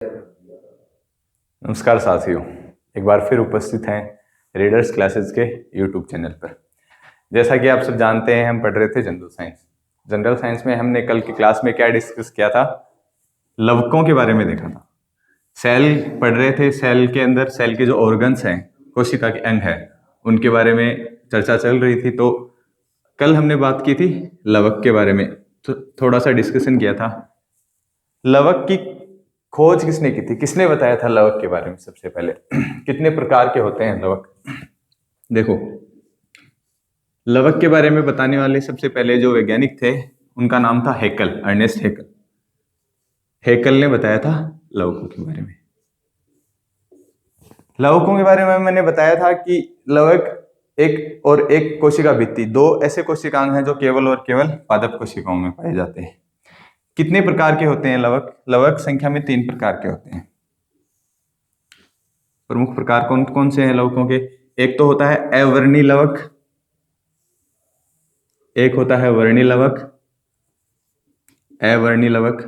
नमस्कार साथियों, एक बार फिर उपस्थित हैं रीडर्स क्लासेस के यूट्यूब चैनल पर। जैसा कि आप सब जानते हैं, हम पढ़ रहे थे जनरल साइंस। जनरल साइंस में हमने कल की क्लास में क्या डिस्कस किया था? लवकों के बारे में देखा था। सेल पढ़ रहे थे, सेल के अंदर सेल के जो ऑर्गन्स हैं, कोशिका के अंग है, उनके बारे में चर्चा चल रही थी। तो कल हमने बात की थी लवक के बारे में, तो थोड़ा सा डिस्कशन किया था। लवक की खोज किसने की थी? किसने बताया था लवक के बारे में सबसे पहले? कितने प्रकार के होते हैं लवक? देखो, लवक के बारे में बताने वाले सबसे पहले जो वैज्ञानिक थे, उनका नाम था हेकल, अर्नेस्ट हेकल। हेकल ने बताया था लवकों के बारे में। लवकों के बारे में मैंने बताया था कि लवक एक और एक कोशिका भित्ति, दो ऐसे कोशिकांग हैं जो केवल और केवल पादप कोशिकाओं में पाए जाते हैं। कितने प्रकार के होते हैं लवक? लवक संख्या में 3 प्रकार के होते हैं। प्रमुख प्रकार कौन कौन से हैं लवकों के? एक तो होता है अवर्णी लवक, एक होता है वर्णी लवक, अवर्णी लवक,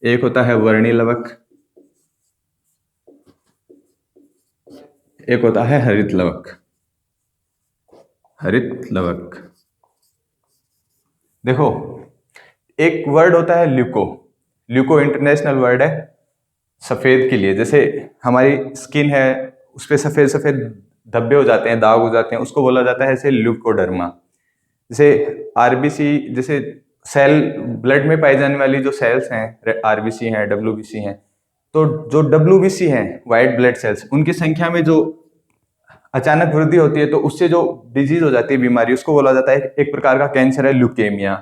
एक होता है वर्णी लवक, एक होता है हरित लवक। हरित लवक, देखो, एक वर्ड होता है ल्यूको। ल्यूको इंटरनेशनल वर्ड है सफेद के लिए। जैसे हमारी स्किन है, उस पर सफेद सफेद धब्बे हो जाते हैं, दाग हो जाते हैं, उसको बोला जाता है ऐसे ल्यूकोडर्मा। जैसे आरबीसी, जैसे सेल, ब्लड में पाई जाने वाली जो सेल्स हैं, आरबीसी हैं, डब्ल्यूबीसी हैं, तो जो डब्ल्यूबीसी हैं, व्हाइट ब्लड सेल्स, उनकी संख्या में जो अचानक वृद्धि होती है, तो उससे जो डिजीज हो जाती है, बीमारी, उसको बोला जाता है, एक प्रकार का कैंसर है ल्यूकेमिया,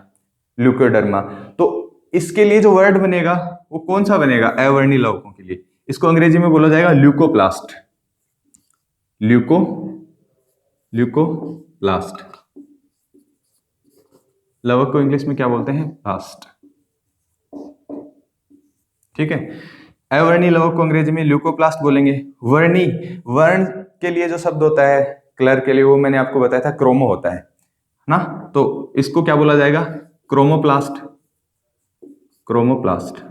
ल्यूकोडर्मा। तो इसके लिए जो वर्ड बनेगा वो कौन सा बनेगा? अवर्णी लवकों के लिए इसको अंग्रेजी में बोला जाएगा ल्यूकोप्लास्ट। ल्यूकोप्लास्ट। लवक को इंग्लिश में क्या बोलते हैं? प्लास्ट। ठीक है, अवर्णी लवक को अंग्रेजी में ल्यूकोप्लास्ट बोलेंगे। वर्णी, वर्ण के लिए जो शब्द होता है कलर के लिए, वो मैंने आपको बताया था क्रोमो होता है ना, तो इसको क्या बोला जाएगा? क्रोमोप्लास्ट। क्रोमोप्लास्ट।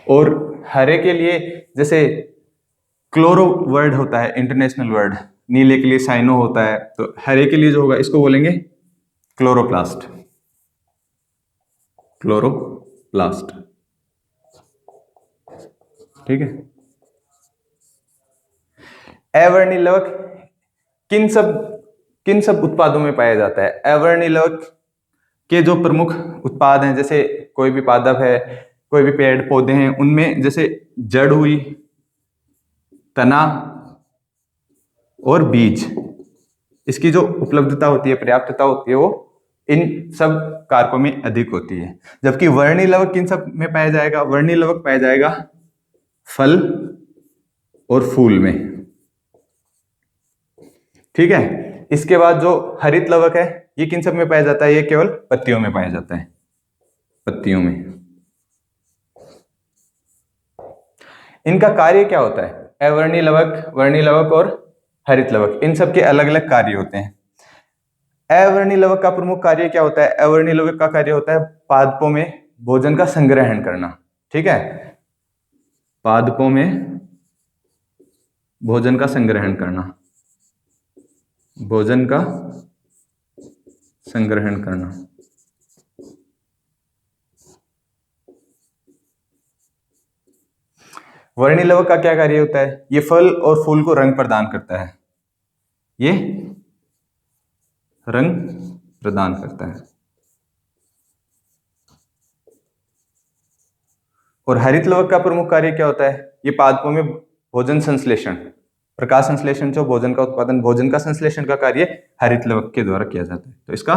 और हरे के लिए जैसे क्लोरो वर्ड होता है, इंटरनेशनल वर्ड। नीले के लिए साइनो होता है, तो हरे के लिए जो होगा इसको बोलेंगे क्लोरोप्लास्ट। क्लोरोप्लास्ट। ठीक है। अवर्णी लवक किन सब उत्पादों में पाया जाता है? अवर्णी लवक के जो प्रमुख उत्पाद हैं, जैसे कोई भी पादप है, कोई भी पेड़ पौधे हैं, उनमें जैसे जड़ हुई, तना और बीज, इसकी जो उपलब्धता होती है, पर्याप्तता होती है, वो इन सब कारकों में अधिक होती है। जबकि वर्णी लवक किन सब में पाया जाएगा? वर्णी लवक पाया जाएगा फल और फूल में। ठीक है। इसके बाद जो हरित लवक है, ये किन सब में पाया जाता है? ये केवल पत्तियों में पाया जाता है, पत्तियों में। इनका कार्य क्या होता है? अवर्णी लवक, वर्णी लवक और हरित लवक, इन सब के अलग अलग कार्य होते हैं। अवर्णी लवक का प्रमुख कार्य क्या होता है? अवर्णी लवक का कार्य होता है पादपों में भोजन का संग्रहण करना। ठीक है, पादपों में भोजन का संग्रहण करना, भोजन का संग्रहण करना। वर्णी लवक का क्या कार्य होता है? ये फल और फूल को रंग प्रदान करता है, ये रंग प्रदान करता है। और हरित लवक का प्रमुख कार्य क्या होता है? ये पादपों में भोजन संश्लेषण, प्रकाश संश्लेषण, जो भोजन का उत्पादन, भोजन का संश्लेषण का कार्य हरित लवक के द्वारा किया जाता है। तो इसका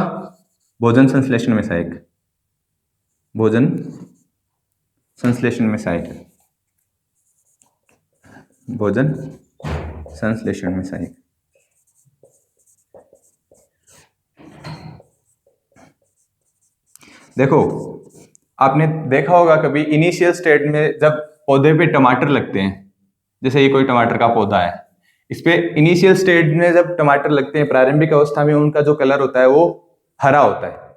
भोजन संश्लेषण में सहायक, भोजन संश्लेषण में सहायक है, भोजन संश्लेषण में सहायक। देखो, आपने देखा होगा कभी इनिशियल स्टेज में जब पौधे पे टमाटर लगते हैं, जैसे ये कोई टमाटर का पौधा है, इस पे इनिशियल स्टेज में जब टमाटर लगते हैं, प्रारंभिक अवस्था में उनका जो कलर होता है वो हरा होता है।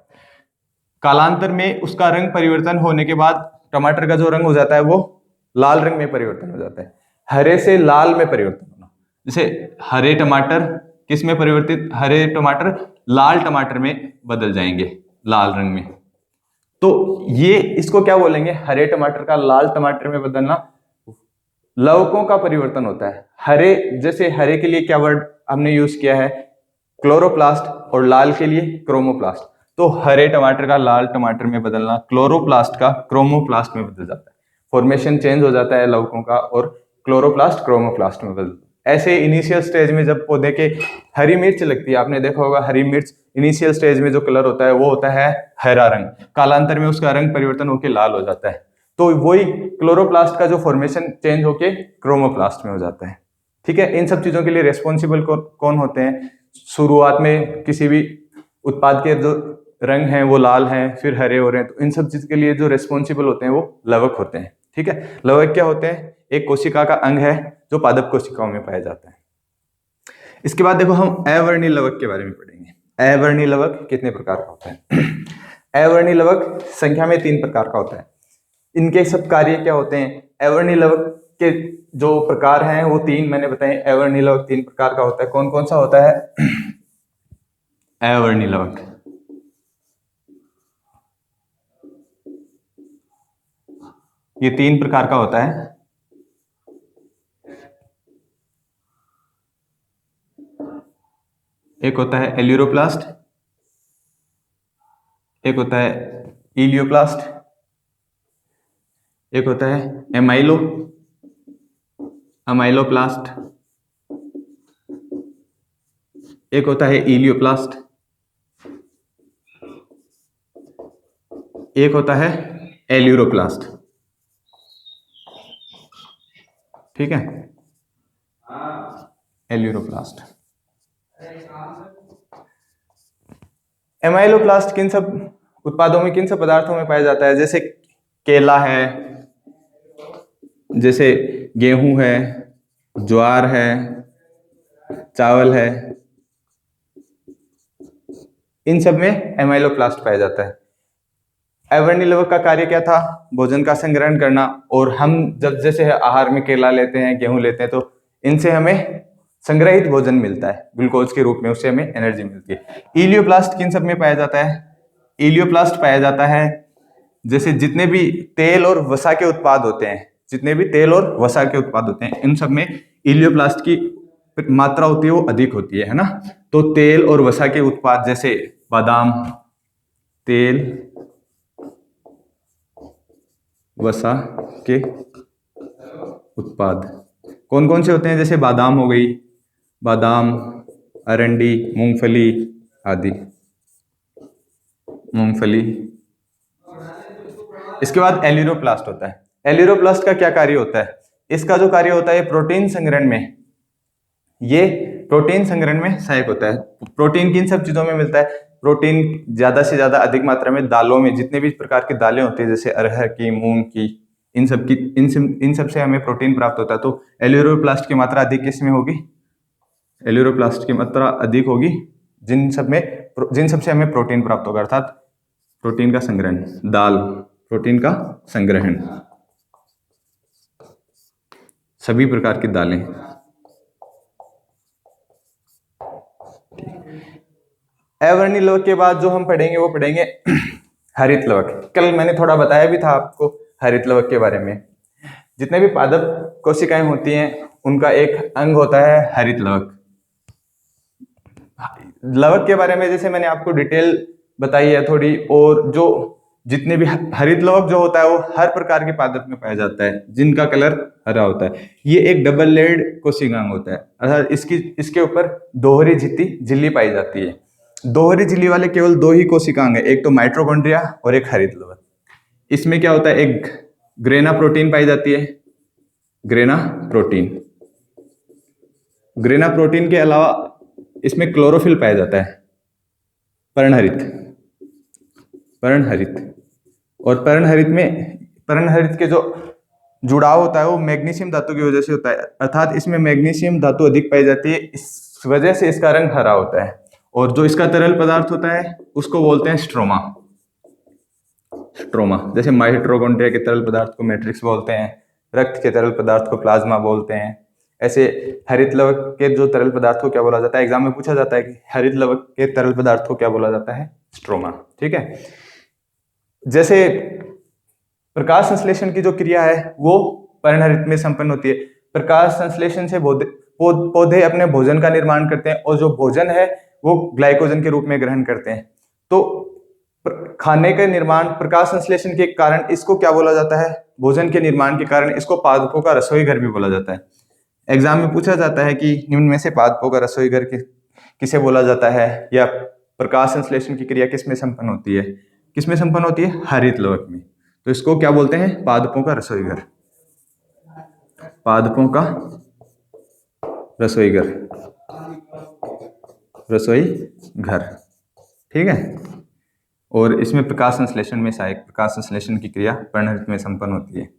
कालांतर में उसका रंग परिवर्तन होने के बाद टमाटर का जो रंग हो जाता है वो लाल रंग में परिवर्तन हो जाता है। हरे से लाल में परिवर्तन होना, जैसे हरे टमाटर किस में परिवर्तित, हरे टमाटर लाल टमाटर में बदल जाएंगे, लाल रंग में। तो ये इसको क्या बोलेंगे, हरे टमाटर का लाल टमाटर में बदलना लवकों का परिवर्तन होता है। हरे, जैसे हरे के लिए क्या वर्ड हमने यूज किया है, क्लोरोप्लास्ट, और लाल के लिए क्रोमोप्लास्ट। तो हरे टमाटर का लाल टमाटर में बदलना क्लोरोप्लास्ट का क्रोमोप्लास्ट में बदल जाता है, फॉर्मेशन चेंज हो जाता है लवकों का, और क्लोरोप्लास्ट क्रोमोप्लास्ट में बदल। ऐसे इनिशियल स्टेज में जब पौधे के हरी मिर्च लगती है, आपने देखा होगा हरी मिर्च इनिशियल स्टेज में जो कलर होता है वो होता है हरा रंग, कालांतर में उसका रंग परिवर्तन होकर लाल हो जाता है। तो वही क्लोरोप्लास्ट का जो फॉर्मेशन चेंज होके क्रोमोप्लास्ट में हो जाता है। ठीक है, इन सब चीजों के लिए रेस्पॉन्सिबल कौन होते हैं? शुरुआत में किसी भी उत्पाद के जो रंग हैं वो लाल हैं, फिर हरे हो रहे हैं, तो इन सब चीज के लिए जो रेस्पॉन्सिबल होते हैं वो लवक होते हैं। ठीक है, लवक क्या होते हैं? एक कोशिका का अंग है जो पादप कोशिकाओं में पाया जाता है। इसके बाद देखो हम अवर्णी लवक के बारे में पढ़ेंगे। अवर्णी लवक कितने प्रकार का होता है? अवर्णी लवक संख्या में 3 प्रकार का होता है। इनके सब कार्य क्या होते हैं? अवर्णी लवक के जो प्रकार हैं वो 3 मैंने बताए। अवर्णी लवक 3 प्रकार का होता है। कौन कौन सा होता है अवर्णी लवक? ये 3 प्रकार का होता है। एक होता है एल्यूरोप्लास्ट, एक होता है इलियोप्लास्ट, एक होता है अमाइलोप्लास्ट, एक होता है इलियोप्लास्ट, एक होता है एल्यूरोप्लास्ट। ठीक है, एल्यूरोप्लास्ट। एमाइलोप्लास्ट किन सब उत्पादों में, किन सब पदार्थों में पाया जाता है? जैसे केला है, जैसे गेहूं है, ज्वार है, चावल है, इन सब में एमाइलोप्लास्ट पाया जाता है। अवर्णी लवक का कार्य क्या था? भोजन का संग्रहण करना। और हम जब जैसे आहार में केला लेते हैं, गेहूं लेते हैं, तो इनसे हमें संग्रहित भोजन मिलता है ग्लूकोज के रूप में, उससे हमें एनर्जी मिलती है। इलियोप्लास्ट किन सब में पाया जाता है? इलियोप्लास्ट पाया जाता है जैसे जितने भी तेल और वसा के उत्पाद होते हैं, जितने भी तेल और वसा के उत्पाद होते हैं, इन सब में इलियोप्लास्ट की मात्रा होती है वो अधिक होती है ना। तो तेल और वसा के उत्पाद जैसे बादाम, तेल, वसा के उत्पाद कौन कौन से होते हैं? जैसे बादाम हो गई, बादाम, अरंडी, मूंगफली आदि, मूंगफली। इसके बाद एल्यूरोप्लास्ट होता है। एल्यूरोप्लास्ट का क्या कार्य होता है? इसका जो कार्य होता है प्रोटीन संग्रहण में, ये प्रोटीन संग्रहण में सहायक होता है। प्रोटीन किन सब चीजों में मिलता है? प्रोटीन ज्यादा से ज्यादा अधिक मात्रा में दालों में, जितने भी प्रकार की दालें होती है, जैसे अरहर की, मूंग की, इन सब से हमें प्रोटीन प्राप्त होता है। तो एल्यूरोप्लास्ट की मात्रा अधिक किसमें होगी? एल्यूरोप्लास्ट की मात्रा अधिक होगी जिन सब से हमें प्रोटीन प्राप्त होगा, अर्थात प्रोटीन का संग्रहण, दाल, प्रोटीन का संग्रहण, सभी प्रकार की दालें। अवर्णी लवक के बाद जो हम पढ़ेंगे वो पढ़ेंगे हरित लवक। कल मैंने थोड़ा बताया भी था आपको हरित लवक के बारे में। जितने भी पादप कोशिकाएं होती हैं उनका एक अंग होता है हरित लवक। लवक के बारे में जैसे मैंने आपको डिटेल बताई है थोड़ी, और जो जितने भी हरित लवक जो होता है वो हर प्रकार के पादप में पाया जाता है जिनका कलर हरा होता है। ये एक डबल लेयर्ड कोशिकांग होता है, अर्थात इसके ऊपर दोहरी झिल्ली पाई जाती है। दोहरी झिल्ली वाले केवल 2 ही कोशिकांग है, एक तो माइटोकॉन्ड्रिया और एक हरित लवक। इसमें क्या होता है? एक ग्रेना प्रोटीन पाई जाती है, ग्रेना प्रोटीन के अलावा इसमें क्लोरोफिल पाया जाता है, पर्णहरित। और पर्णहरित के जो जुड़ाव होता है वो मैग्नीशियम धातु की वजह से होता है, अर्थात इसमें मैग्नीशियम धातु अधिक पाई जाती है, इस वजह से इसका रंग हरा होता है। और जो इसका तरल पदार्थ होता है उसको बोलते हैं स्ट्रोमा। स्ट्रोमा, जैसे माइटोकॉन्ड्रिया के तरल पदार्थ को मैट्रिक्स बोलते हैं, रक्त के तरल पदार्थ को प्लाज्मा बोलते हैं। ऐसे हरित लवक के जो तरल पदार्थ को क्या बोला जाता है, एग्जाम में पूछा जाता है कि हरित लवक के तरल पदार्थ को क्या बोला जाता है, स्ट्रोमा। ठीक है। जैसे प्रकाश संश्लेषण की जो क्रिया है वो पर्णहरित में संपन्न होती है। प्रकाश संश्लेषण से पौधे अपने भोजन का निर्माण करते हैं और जो भोजन है वो ग्लाइकोजन के रूप में ग्रहण करते हैं। तो खाने का निर्माण प्रकाश संश्लेषण के कारण इसको क्या बोला जाता है, भोजन के निर्माण के कारण इसको पादपों का रसोई घर भी बोला जाता है। एग्जाम में पूछा जाता है कि निम्न में से पादपों का रसोई घर किसे बोला जाता है, या प्रकाश संश्लेषण की क्रिया किस में संपन्न होती है, किस में संपन्न होती है, हरित लवक में। तो इसको क्या बोलते हैं, पादपों का रसोई घर, पादपों का रसोई घर, रसोई घर। ठीक है। और इसमें प्रकाश संश्लेषण में सहायक प्रकाश संश्लेषण की क्रिया पर्णहरित में संपन्न होती है।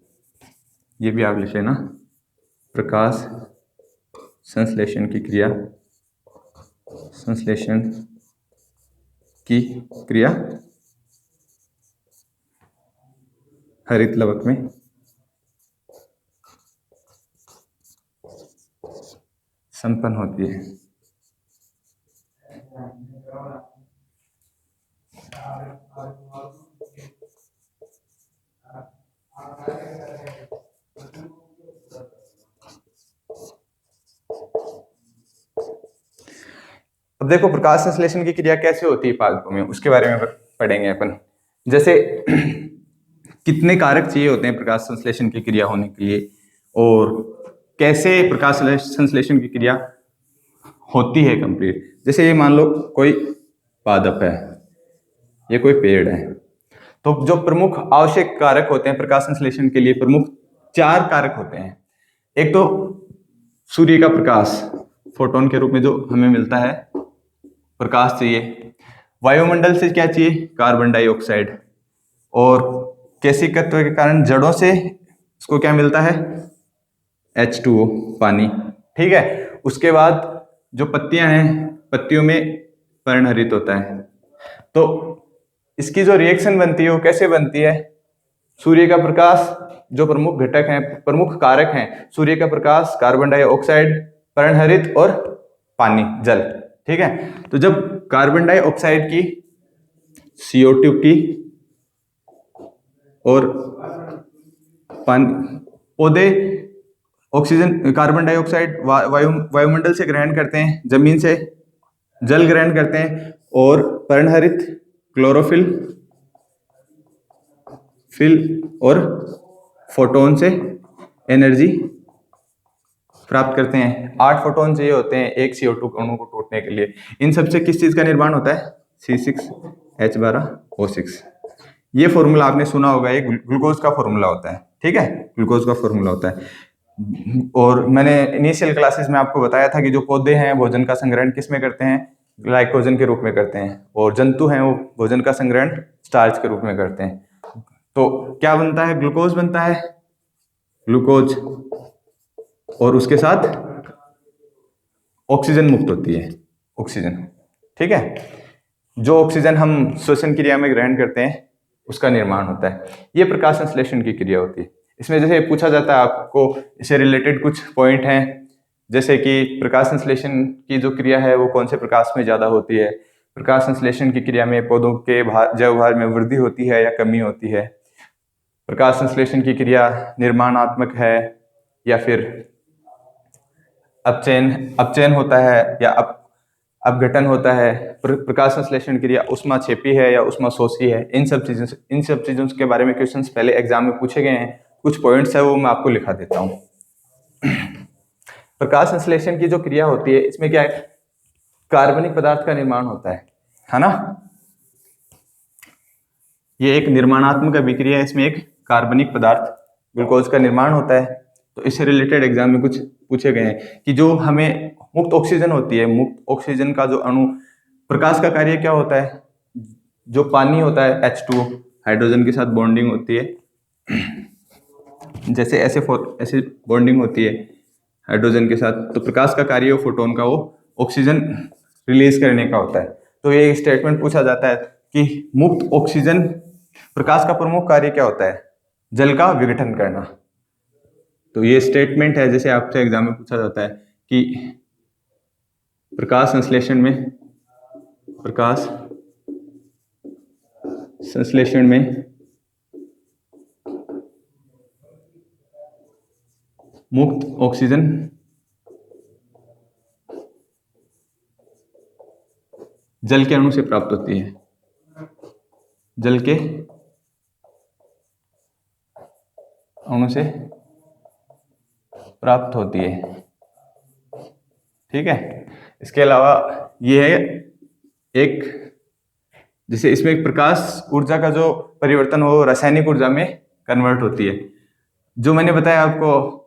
ये भी आप लिख लेना, प्रकाश संश्लेषण की क्रिया, संश्लेषण की क्रिया हरित लवक में संपन्न होती है। अब देखो प्रकाश संश्लेषण की क्रिया कैसे होती है पादपों में, उसके बारे में पढ़ेंगे अपन। जैसे कितने कारक चाहिए होते हैं प्रकाश संश्लेषण की क्रिया होने के लिए, और कैसे प्रकाश संश्लेषण की क्रिया होती है कंप्लीट। जैसे ये मान लो कोई पादप है, ये कोई पेड़ है, तो जो प्रमुख आवश्यक कारक होते हैं प्रकाश संश्लेषण के लिए, प्रमुख 4 कारक होते हैं। एक तो सूर्य का प्रकाश, फोटोन के रूप में जो हमें मिलता है, प्रकाश चाहिए। वायुमंडल से क्या चाहिए, कार्बन डाइऑक्साइड। और केशिकत्व के कारण जड़ों से उसको क्या मिलता है, H2O, पानी। ठीक है। उसके बाद जो पत्तियां हैं, पत्तियों में पर्णहरित होता है। तो इसकी जो रिएक्शन बनती है वो कैसे बनती है, सूर्य का प्रकाश, जो प्रमुख घटक हैं, प्रमुख कारक हैं, सूर्य का प्रकाश, कार्बन डाइऑक्साइड, पर्णहरित और पानी, जल। ठीक है। तो जब कार्बन डाइऑक्साइड की, CO2 की और पानी, पौधे ऑक्सीजन, कार्बन डाइऑक्साइड वायुमंडल से ग्रहण करते हैं, जमीन से जल ग्रहण करते हैं, और पर्णहरित क्लोरोफिल और फोटोन से एनर्जी प्राप्त करते हैं। 8 फोटोन चाहिए होते हैं एक CO2 अणु को टूटने के लिए। इन सबसे किस चीज का निर्माण होता है, C6H12O6। ये फॉर्मूला आपने सुना होगा, ये ग्लूकोज का फॉर्मूला होता है। ठीक है, ग्लूकोज का फॉर्मूला होता है। और मैंने इनिशियल क्लासेस में आपको बताया था कि जो पौधे हैं भोजन का संग्रहण किस में करते हैं, ग्लाइकोजन के रूप में करते हैं, और जंतु हैं वो भोजन का संग्रहण स्टार्च के रूप में करते हैं। तो क्या बनता है, ग्लूकोज बनता है, ग्लूकोज, और उसके साथ ऑक्सीजन मुक्त होती है, ऑक्सीजन। ठीक है। जो ऑक्सीजन हम श्वसन क्रिया में ग्रहण करते हैं उसका निर्माण होता है। ये प्रकाश संश्लेषण की क्रिया होती है। इसमें जैसे पूछा जाता है आपको, इससे रिलेटेड कुछ पॉइंट हैं, जैसे कि प्रकाश संश्लेषण की जो क्रिया है वो कौन से प्रकाश में ज्यादा होती है, प्रकाश संश्लेषण की क्रिया में पौधों के जैव भार में वृद्धि होती है या कमी होती है, प्रकाश संश्लेषण की क्रिया निर्माणात्मक है या फिर अपचयन होता है या अपघटन होता है, प्रकाश संश्लेषण क्रिया ऊष्माक्षेपी है या ऊष्माशोषी है। इन सब चीजों के बारे में क्वेश्चंस पहले एग्जाम में पूछे गए हैं। कुछ पॉइंट्स है वो मैं आपको लिखा देता हूँ। प्रकाश संश्लेषण की जो क्रिया होती है इसमें क्या है, कार्बनिक पदार्थ का निर्माण होता है ना। ये एक निर्माणात्मक अभिक्रिया है, इसमें एक कार्बनिक पदार्थ ग्लूकोज का निर्माण होता है। तो इससे रिलेटेड एग्जाम में कुछ पूछे गए हैं कि जो हमें मुक्त ऑक्सीजन होती है, मुक्त ऑक्सीजन का जो अणु, प्रकाश का कार्य क्या होता है, जो पानी होता है H2O, हाइड्रोजन के साथ बॉन्डिंग होती है, जैसे ऐसे बॉन्डिंग होती है हाइड्रोजन के साथ। तो प्रकाश का कार्य फोटोन का वो ऑक्सीजन रिलीज करने का होता है। तो ये स्टेटमेंट पूछा जाता है कि मुक्त ऑक्सीजन, प्रकाश का प्रमुख कार्य क्या होता है? जल का विघटन करना। तो ये स्टेटमेंट है, जैसे आपसे एग्जाम में पूछा जाता है कि प्रकाश संश्लेषण में मुक्त ऑक्सीजन जल के अणु से प्राप्त होती है, जल के अणु से प्राप्त होती है। ठीक है। इसके अलावा ये है एक, जैसे इसमें एक प्रकाश ऊर्जा का जो परिवर्तन हो रासायनिक ऊर्जा में कन्वर्ट होती है। जो मैंने बताया आपको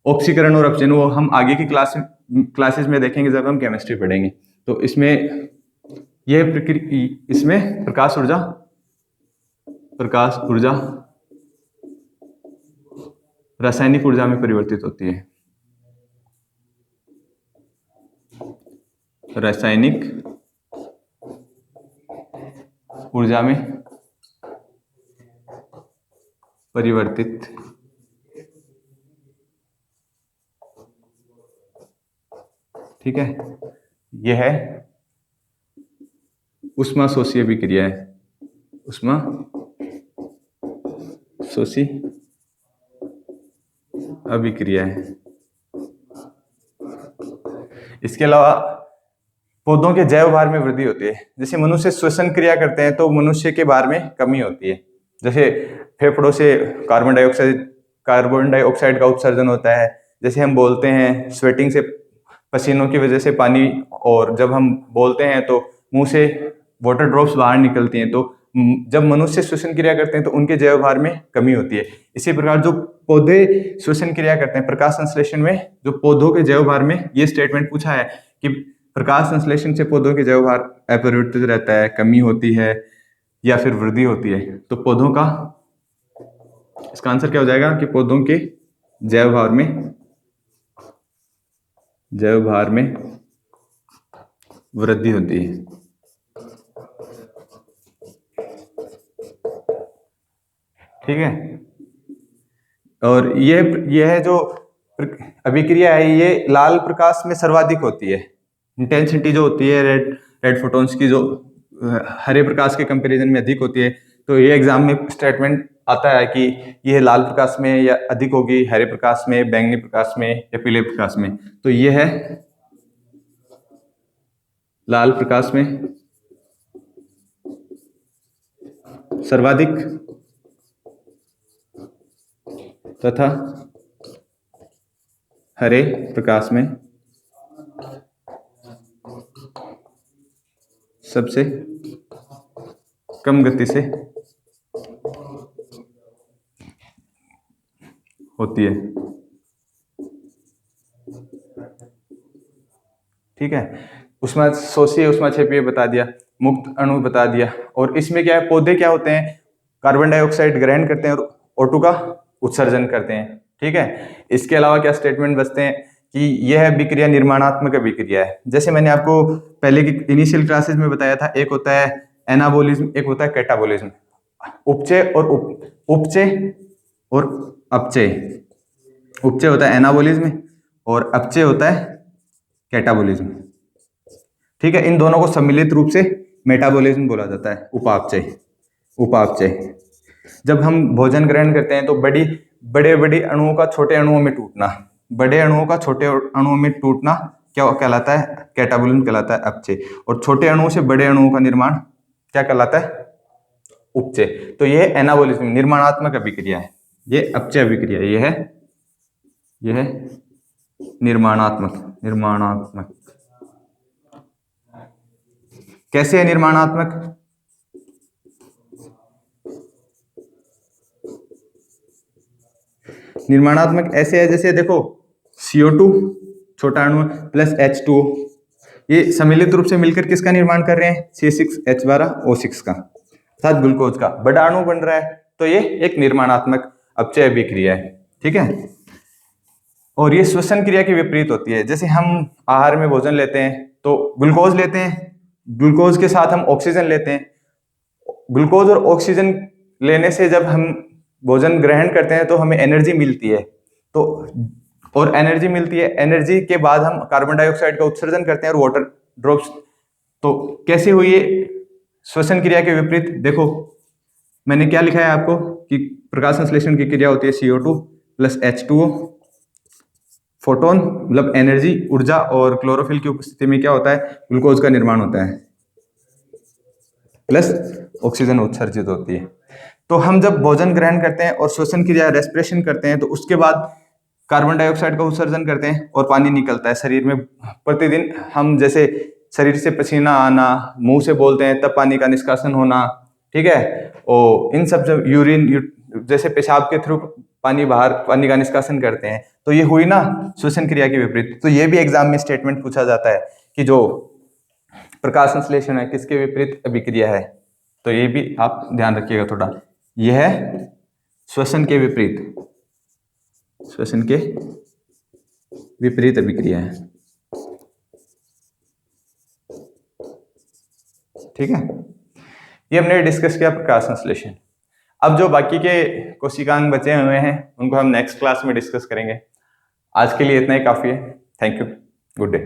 ऑक्सीकरण और अपचयन, वो हम आगे की क्लासेस में देखेंगे जब हम केमिस्ट्री पढ़ेंगे। तो इसमें यह प्रक्रिया, इसमें प्रकाश ऊर्जा रासायनिक ऊर्जा में परिवर्तित होती है, रासायनिक ऊर्जा में परिवर्तित। ठीक है। यह है ऊष्माशोषी अभिक्रिया है, ऊष्माशोषी अभिक्रिया है। इसके अलावा पौधों के जैव भार में वृद्धि होती है। जैसे मनुष्य श्वसन क्रिया करते हैं तो मनुष्य के भार में कमी होती है। जैसे फेफड़ों से कार्बन डाइऑक्साइड का उत्सर्जन होता है। जैसे हम बोलते हैं, स्वेटिंग से, पसीनों की वजह से पानी, और जब हम बोलते हैं तो मुंह से वाटर ड्रॉप्स बाहर निकलती हैं। तो जब मनुष्य श्वसन क्रिया करते हैं तो उनके जैव भार में कमी होती है। इसी प्रकार जो पौधे श्वसन क्रिया करते हैं, प्रकाश संश्लेषण में जो पौधों के जैव भार में, ये स्टेटमेंट पूछा है कि प्रकाश संश्लेषण से पौधों के जैव भार अपरिवर्तित रहता है, कमी होती है या फिर वृद्धि होती है। तो पौधों का, इसका आंसर क्या हो जाएगा कि पौधों के जैव भार में वृद्धि होती है। ठीक है। और यह है जो अभिक्रिया है, ये लाल प्रकाश में सर्वाधिक होती है। इंटेंसिटी जो होती है रेड फोटॉन्स की, जो हरे प्रकाश के कंपैरिजन में अधिक होती है। तो ये एग्जाम में स्टेटमेंट आता है कि यह लाल प्रकाश में या अधिक होगी, हरे प्रकाश में, बैंगनी प्रकाश में या पीले प्रकाश में। तो ये है लाल प्रकाश में सर्वाधिक तथा हरे प्रकाश में सबसे कम गति से होती है। ठीक है। ऊष्माशोषी, ऊष्माक्षेपीय बता दिया, मुक्त अणु बता दिया। और इसमें क्या है, पौधे क्या होते हैं, कार्बन डाइऑक्साइड ग्रहण करते हैं और O2 का उत्सर्जन करते हैं। ठीक है। इसके अलावा क्या स्टेटमेंट बचते हैं कि यह अभिक्रिया निर्माणात्मक अभिक्रिया है। जैसे मैंने आपको पहले की इनिशियल क्लासेस में बताया था, एक होता है एनाबोलिज्म, एक होता है कैटाबोलिज्म। उपचय और अपचय। उपचय होता है एनाबोलिज्म और अपचय होता है कैटाबोलिज्म। ठीक है। इन दोनों को सम्मिलित रूप से मेटाबोलिज्म बोला जाता है, उपापचय। जब हम भोजन ग्रहण करते हैं तो बड़े अणुओं का छोटे अणुओं में टूटना, बड़े अणुओं का छोटे अणुओं में टूटना क्या कहलाता है, कैटाबोलिज्म कहलाता है अपचय। और छोटे अणुओं से बड़े अणुओं का निर्माण क्या कहलाता है, उपचय। तो यह एनाबोलिज्म निर्माणात्मक अभिक्रिया है, ये अपचय अभिक्रिया। यह है निर्माणात्मक। कैसे है निर्माणात्मक? निर्माणात्मक ऐसे है, जैसे देखो CO2 छोटा अणु प्लस H2O, ये सम्मिलित रूप से मिलकर किसका निर्माण कर रहे हैं, C6H12O6 का, साथ ग्लूकोज का बड़ा अणु बन रहा है। तो ये एक निर्माणात्मक अपचय अभिक्रिया है। ठीक है। और ये श्वसन क्रिया के विपरीत होती है। जैसे हम आहार में भोजन लेते हैं तो ग्लूकोज लेते हैं, ग्लूकोज के साथ हम ऑक्सीजन लेते हैं। ग्लूकोज और ऑक्सीजन लेने से जब हम भोजन ग्रहण करते हैं तो हमें एनर्जी मिलती है। तो और एनर्जी मिलती है, एनर्जी के बाद हम कार्बन डाइऑक्साइड का उत्सर्जन करते हैं और वाटर ड्रॉप्स। तो कैसे हुई ये श्वसन क्रिया के विपरीत? देखो मैंने क्या लिखा है आपको कि प्रकाश संश्लेषण की क्रिया होती है CO2 प्लस H2O, फोटोन मतलब एनर्जी ऊर्जा, और क्लोरोफिल की उपस्थिति में क्या होता है, ग्लूकोज का निर्माण होता है प्लस ऑक्सीजन उत्सर्जित होती है। तो हम जब भोजन ग्रहण करते हैं और श्वसन क्रिया रेस्पिरेशन करते हैं तो उसके बाद कार्बन डाइऑक्साइड का उत्सर्जन करते हैं और पानी निकलता है शरीर में। प्रतिदिन हम जैसे शरीर से पसीना आना, मुंह से बोलते हैं तब पानी का निष्कासन होना, ठीक है, और इन सब जब यूरिन जैसे पेशाब के थ्रू पानी बाहर पानी का निष्कासन करते हैं, तो ये हुई ना श्वसन क्रिया के विपरीत। तो ये भी एग्जाम में स्टेटमेंट पूछा जाता है कि जो प्रकाश संश्लेषण है किसके विपरीत अभिक्रिया है। तो ये भी आप ध्यान रखिएगा थोड़ा, यह है श्वसन के विपरीत, श्वसन के विपरीत अभिक्रिया है, ठीक है। ये हमने डिस्कस किया प्रकाश संश्लेषण। अब जो बाकी के कोशिकांग बचे हुए हैं उनको हम नेक्स्ट क्लास में डिस्कस करेंगे। आज के लिए इतना ही काफी है। Thank you, good day.